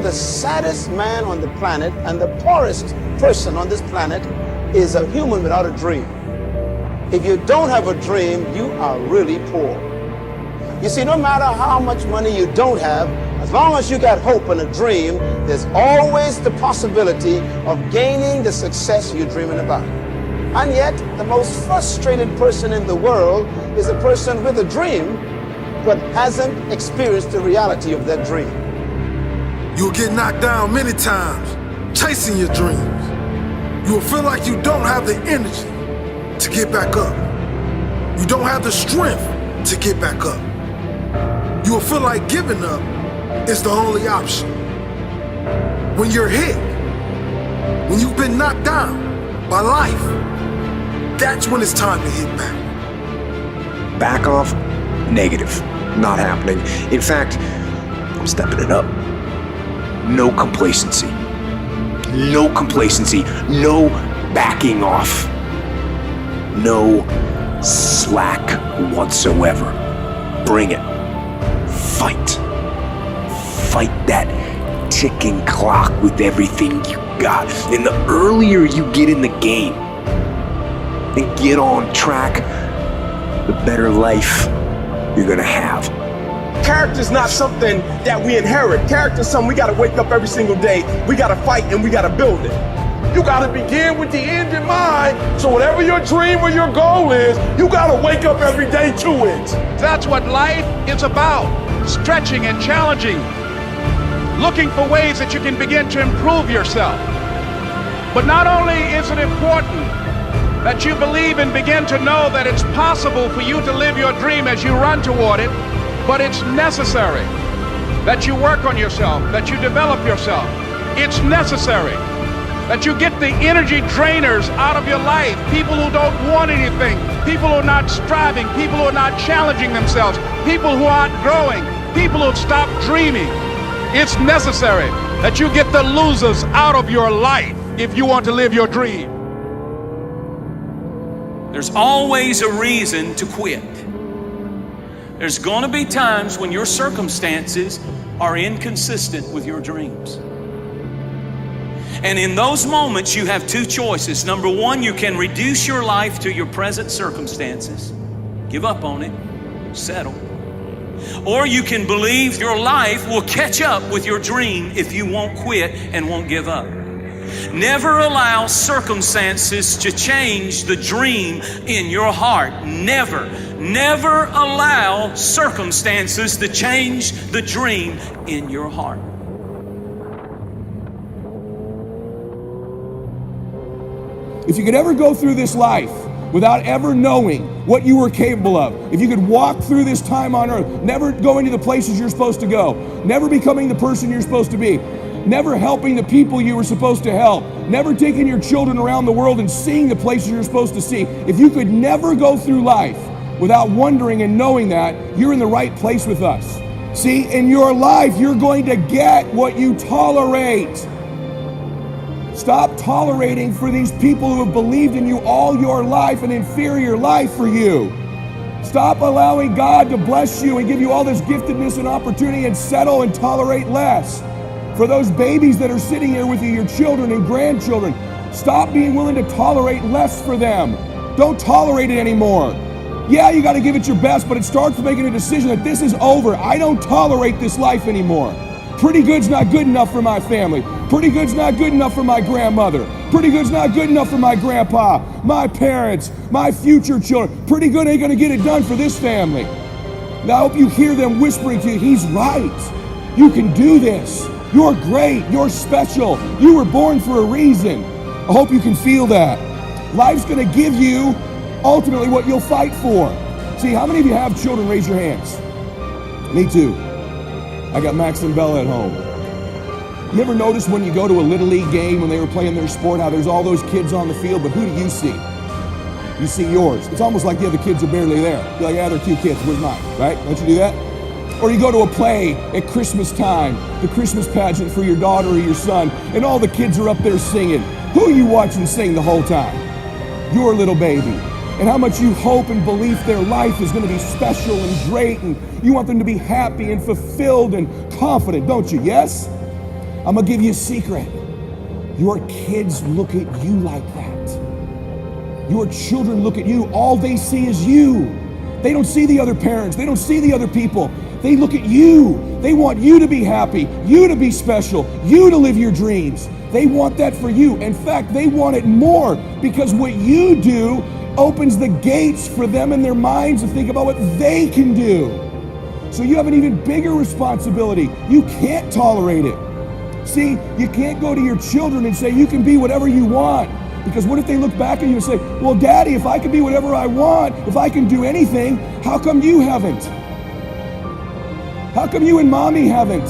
the saddest man on the planet and the poorest person on this planet is a human without a dream. If you don't have a dream, you are really poor. You see, no matter how much money you don't have, as long as you got hope and a dream, there's always the possibility of gaining the success you're dreaming about. And yet, the most frustrated person in the world is a person with a dream, but hasn't experienced the reality of that dream. You'll get knocked down many times chasing your dreams. You will feel like you don't have the energy to get back up. You don't have the strength to get back up. You will feel like giving up is the only option. When you're hit, when you've been knocked down by life, that's when it's time to hit back. Back off? Negative. Not happening. In fact, I'm stepping it up. No complacency. No complacency. No backing off. No slack whatsoever. Bring it. Fight. Fight that ticking clock with everything you got. And the earlier you get in the game and get on track, the better life you're gonna have. Character's not something that we inherit. Character's something we gotta wake up every single day. We gotta fight and we gotta build it. You gotta begin with the end in mind, so whatever your dream or your goal is, you gotta wake up every day to it. That's what life is about, stretching and challenging, looking for ways that you can begin to improve yourself. But not only is it important that you believe and begin to know that it's possible for you to live your dream as you run toward it, but it's necessary that you work on yourself, that you develop yourself. It's necessary that you get the energy drainers out of your life, people who don't want anything, people who are not striving, people who are not challenging themselves, people who aren't growing, people who have stopped dreaming. It's necessary that you get the losers out of your life if you want to live your dream. There's always a reason to quit. There's going to be times when your circumstances are inconsistent with your dreams. And in those moments, you have two choices. Number one, you can reduce your life to your present circumstances, give up on it, settle. Or you can believe your life will catch up with your dream if you won't quit and won't give up. Never allow circumstances to change the dream in your heart. Never, never allow circumstances to change the dream in your heart. If you could ever go through this life without ever knowing what you were capable of, if you could walk through this time on earth, never going to the places you're supposed to go, never becoming the person you're supposed to be, never helping the people you were supposed to help, never taking your children around the world and seeing the places you're supposed to see, if you could never go through life without wondering and knowing that, you're in the right place with us. See, in your life, you're going to get what you tolerate. Stop tolerating for these people who have believed in you all your life, an inferior life for you. Stop allowing God to bless you and give you all this giftedness and opportunity and settle and tolerate less. For those babies that are sitting here with you, your children and grandchildren, stop being willing to tolerate less for them. Don't tolerate it anymore. Yeah, you got to give it your best, but it starts with making a decision that this is over. I don't tolerate this life anymore. Pretty good's not good enough for my family. Pretty good's not good enough for my grandmother. Pretty good's not good enough for my grandpa, my parents, my future children. Pretty good ain't gonna get it done for this family. Now I hope you hear them whispering to you, he's right. You can do this. You're great. You're special. You were born for a reason. I hope you can feel that. Life's gonna give you ultimately what you'll fight for. See, how many of you have children? Raise your hands. Me too. I got Max and Bella at home. You ever notice when you go to a Little League game when they were playing their sport, how there's all those kids on the field, but who do you see? You see yours. It's almost like the other kids are barely there. You're like, yeah, they're cute kids, where's mine, right? Don't you do that? Or you go to a play at Christmas time, the Christmas pageant for your daughter or your son, and all the kids are up there singing. Who are you watching sing the whole time? Your little baby. And how much you hope and believe their life is going to be special and great, and you want them to be happy and fulfilled and confident, don't you? Yes? I'm gonna give you a secret. Your kids look at you like that. Your children look at you. All they see is you. They don't see the other parents. They don't see the other people. They look at you. They want you to be happy, you to be special, you to live your dreams. They want that for you. In fact, they want it more because what you do opens the gates for them in their minds to think about what they can do. So you have an even bigger responsibility. You can't tolerate it. See, you can't go to your children and say you can be whatever you want. Because what if they look back at you and say, well, Daddy, if I can be whatever I want, if I can do anything, how come you haven't? How come you and Mommy haven't?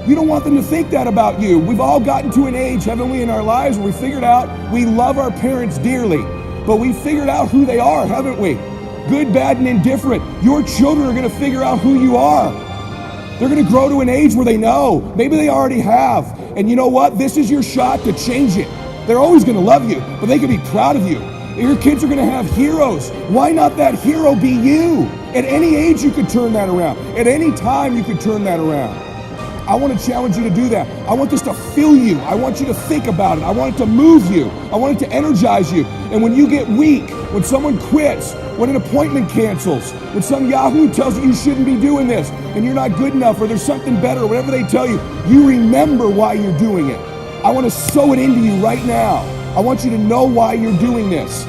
You don't want them to think that about you. We've all gotten to an age, haven't we, in our lives where we figured out we love our parents dearly, but we figured out who they are, haven't we? Good, bad, and indifferent. Your children are going to figure out who you are. They're going to grow to an age where they know. Maybe they already have. And you know what? This is your shot to change it. They're always going to love you, but they can be proud of you. Your kids are going to have heroes. Why not that hero be you? At any age, you could turn that around. At any time, you could turn that around. I want to challenge you to do that. I want this to fill you. I want you to think about it. I want it to move you. I want it to energize you. And when you get weak, when someone quits, when an appointment cancels, when some yahoo tells you shouldn't be doing this, and you're not good enough, or there's something better, or whatever they tell you, you remember why you're doing it. I want to sow it into you right now. I want you to know why you're doing this.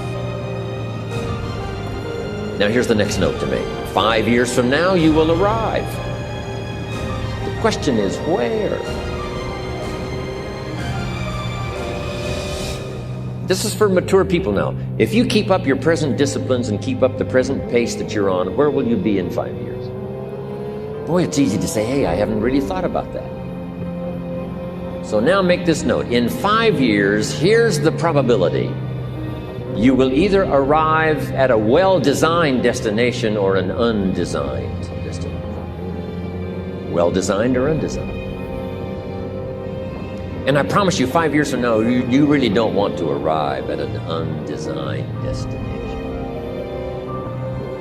Now here's the next note to make. 5 years from now, you will arrive. The question is, where? This is for mature people now. If you keep up your present disciplines and keep up the present pace that you're on, where will you be in 5 years? Boy, it's easy to say, hey, I haven't really thought about that. So now make this note. In 5 years, here's the probability. You will either arrive at a well-designed destination or an undesigned destination. Well-designed or undesigned. And I promise you, 5 years from now, you really don't want to arrive at an undesigned destination.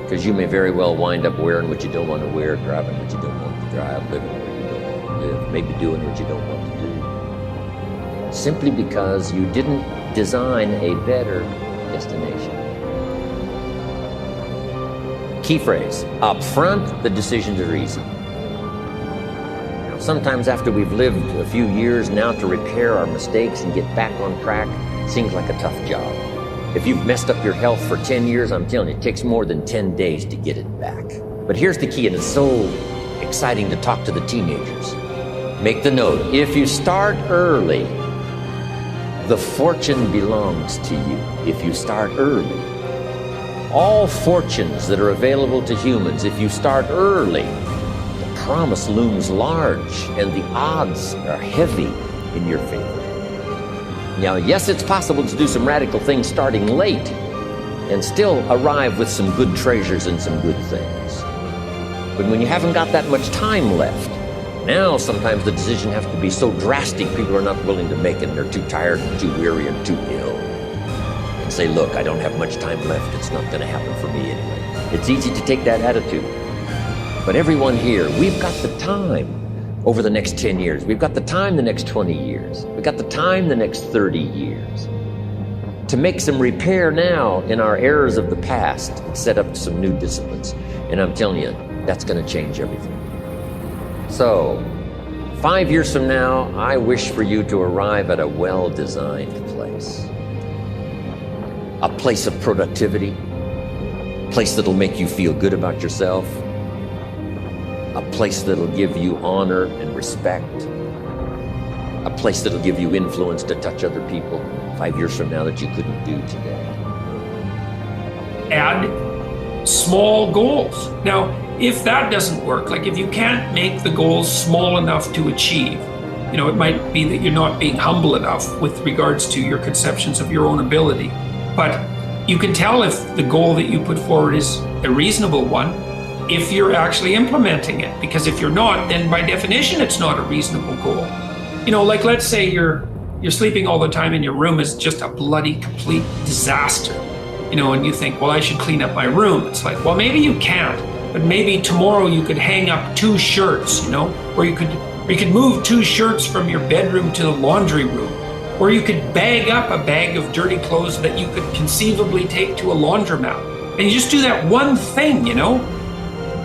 Because you may very well wind up wearing what you don't want to wear, driving what you don't want to drive, living where you don't want to live, maybe doing what you don't want to do. Simply because you didn't design a better destination. Key phrase, up front, the decisions are easy. Now, sometimes after we've lived a few years now, to repair our mistakes and get back on track seems like a tough job. If you've messed up your health for 10 years, I'm telling you, it takes more than 10 days to get it back. But here's the key, and it's so exciting to talk to the teenagers. Make the note, if you start early, the fortune belongs to you. If you start early. All fortunes that are available to humans, if you start early, the promise looms large and the odds are heavy in your favor. Now, yes, it's possible to do some radical things starting late and still arrive with some good treasures and some good things. But when you haven't got that much time left, now sometimes the decision has to be so drastic, people are not willing to make it, and they're too tired and too weary and too ill. And say, look, I don't have much time left, it's not going to happen for me anyway. It's easy to take that attitude. But everyone here, we've got the time over the next 10 years. We've got the time the next 20 years. We've got the time the next 30 years to make some repair now in our errors of the past and set up some new disciplines. And I'm telling you, that's going to change everything. So, 5 years from now, I wish for you to arrive at a well-designed place. A place of productivity, a place that'll make you feel good about yourself, a place that'll give you honor and respect, a place that'll give you influence to touch other people 5 years from now that you couldn't do today. Add small goals. Now, if that doesn't work, like if you can't make the goals small enough to achieve, you know, it might be that you're not being humble enough with regards to your conceptions of your own ability. But you can tell if the goal that you put forward is a reasonable one if you're actually implementing it. Because if you're not, then by definition, it's not a reasonable goal. You know, like let's say you're sleeping all the time and your room is just a bloody complete disaster. You know, and you think, well, I should clean up my room. It's like, well, maybe you can't. But maybe tomorrow you could hang up 2 shirts, you know, or you could Or you could move 2 shirts from your bedroom to the laundry room. Or you could bag up a bag of dirty clothes that you could conceivably take to a laundromat. And you just do that one thing, you know?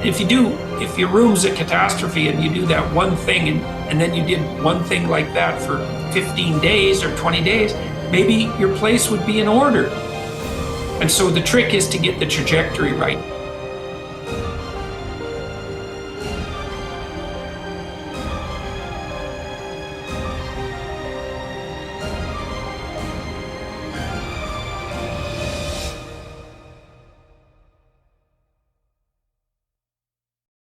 If your room's a catastrophe and you do that one thing and then you did one thing like that for 15 days or 20 days, maybe your place would be in order. And so the trick is to get the trajectory right.